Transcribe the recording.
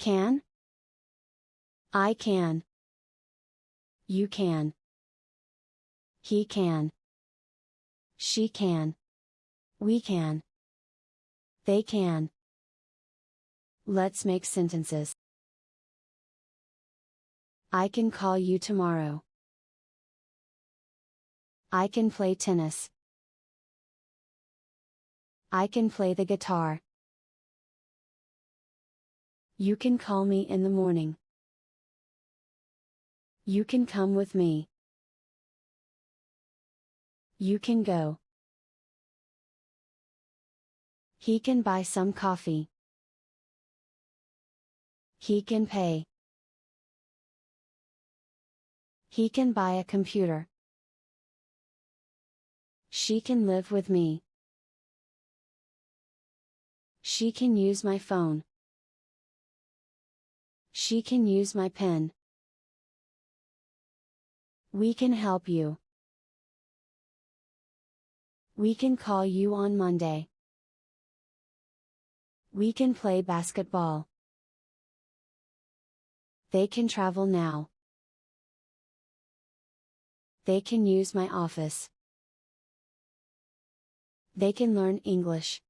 Can. I can. You can. He can. She can. We can. They can. Let's make sentences. I can call you tomorrow. I can play tennis. I can play the guitar. You can call me in the morning. You can come with me. You can go. He can buy some coffee. He can pay. He can buy a computer. She can live with me. She can use my phone. She can use my pen. We can help you. We can call you on Monday. We can play basketball. They can travel now. They can use my office. They can learn English.